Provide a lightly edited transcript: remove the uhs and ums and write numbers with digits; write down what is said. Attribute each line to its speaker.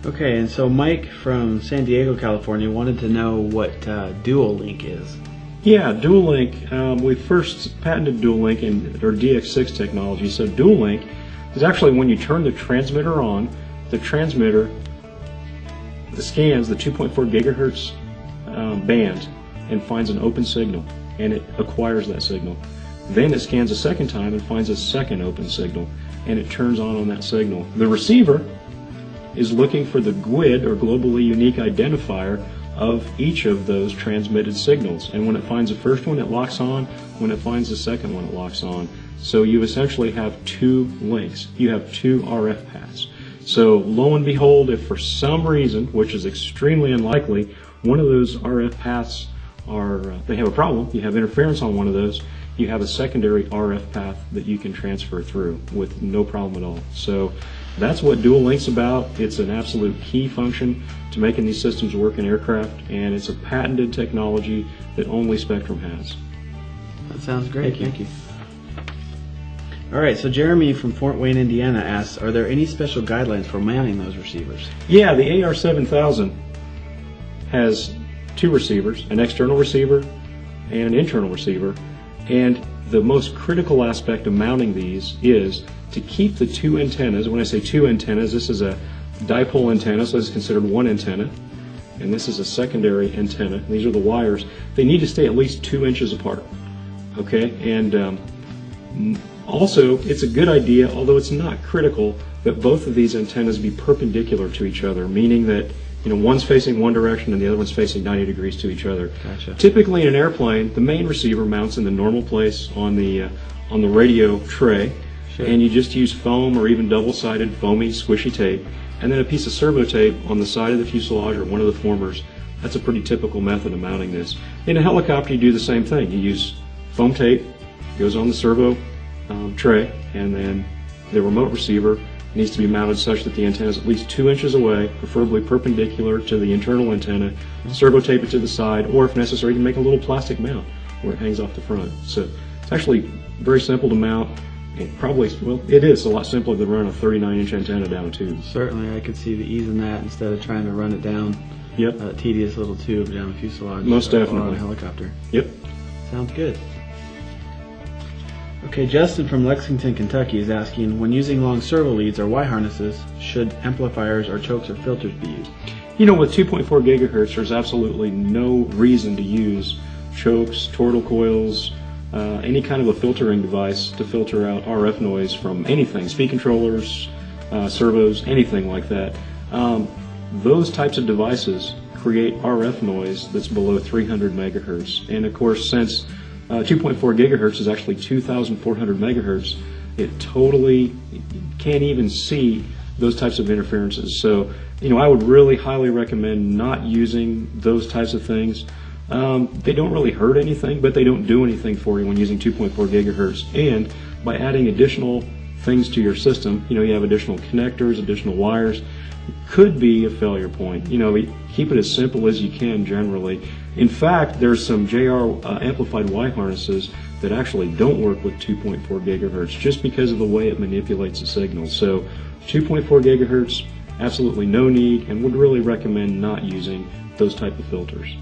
Speaker 1: Okay, and so Mike from San Diego, California wanted to know what dual link is.
Speaker 2: Yeah, dual link. We first patented dual link in our DX6 technology. So dual link is actually when you turn the transmitter on, the transmitter scans the 2.4 gigahertz band and finds an open signal, and it acquires that signal. Then it scans a second time and finds a second open signal, and it turns on that signal. The receiver is looking for the GUID, or globally unique identifier, of each of those transmitted signals. And when it finds the first one, it locks on. When it finds the second one, it locks on. So you essentially have two links. You have two RF paths. So lo and behold, if for some reason, which is extremely unlikely, one of those RF paths they have a problem, you have interference on one of those, you have a secondary RF path that you can transfer through with no problem at all. So that's what dual link's about. It's an absolute key function to making these systems work in aircraft, and it's a patented technology that only Spectrum has.
Speaker 1: That sounds great. Thank you. All right, so Jeremy from Fort Wayne, Indiana asks, are there any special guidelines for mounting those receivers?
Speaker 2: Yeah, the AR7000 has two receivers, an external receiver and an internal receiver, and the most critical aspect of mounting these is to keep the two antennas. When I say two antennas, this is a dipole antenna, so this is considered one antenna, and this is a secondary antenna. These are the wires. They need to stay at least 2 inches apart. Okay, and also it's a good idea, although it's not critical, that both of these antennas be perpendicular to each other, meaning that one's facing one direction and the other one's facing 90 degrees to each other.
Speaker 1: Gotcha.
Speaker 2: Typically in an airplane, the main receiver mounts in the normal place on the radio tray. Sure. And you just use foam or even double-sided foamy squishy tape, and then a piece of servo tape on the side of the fuselage or one of the formers. That's a pretty typical method of mounting this. In a helicopter, you do the same thing. You use foam tape, goes on the servo tray, and then the remote receiver needs to be mounted such that the antenna is at least 2 inches away, preferably perpendicular to the internal antenna. Servo tape it to the side, or if necessary, you can make a little plastic mount where it hangs off the front. So it's actually very simple to mount. And probably, well, it is a lot simpler than running a 39-inch antenna down a tube.
Speaker 1: Certainly, I could see the ease in that instead of trying to run it down a tedious little tube down a fuselage.
Speaker 2: Most definitely.
Speaker 1: Or on a helicopter.
Speaker 2: Yep.
Speaker 1: Sounds good. Okay, Justin from Lexington, Kentucky is asking, when using long servo leads or Y harnesses, should amplifiers or chokes or filters be used?
Speaker 2: With 2.4 gigahertz, there's absolutely no reason to use chokes, tortle coils, any kind of a filtering device to filter out RF noise from anything, speed controllers, servos, anything like that. Those types of devices create RF noise that's below 300 megahertz. And of course, since 2.4 gigahertz is actually 2,400 megahertz, it totally can't even see those types of interferences. So, I would really highly recommend not using those types of things. They don't really hurt anything, but they don't do anything for you when using 2.4 gigahertz. And by adding additional things to your system, you have additional connectors, additional wires, it could be a failure point. Keep it as simple as you can generally. In fact, there's some JR amplified Y harnesses that actually don't work with 2.4 gigahertz just because of the way it manipulates the signal. So 2.4 gigahertz, absolutely no need, and would really recommend not using those type of filters.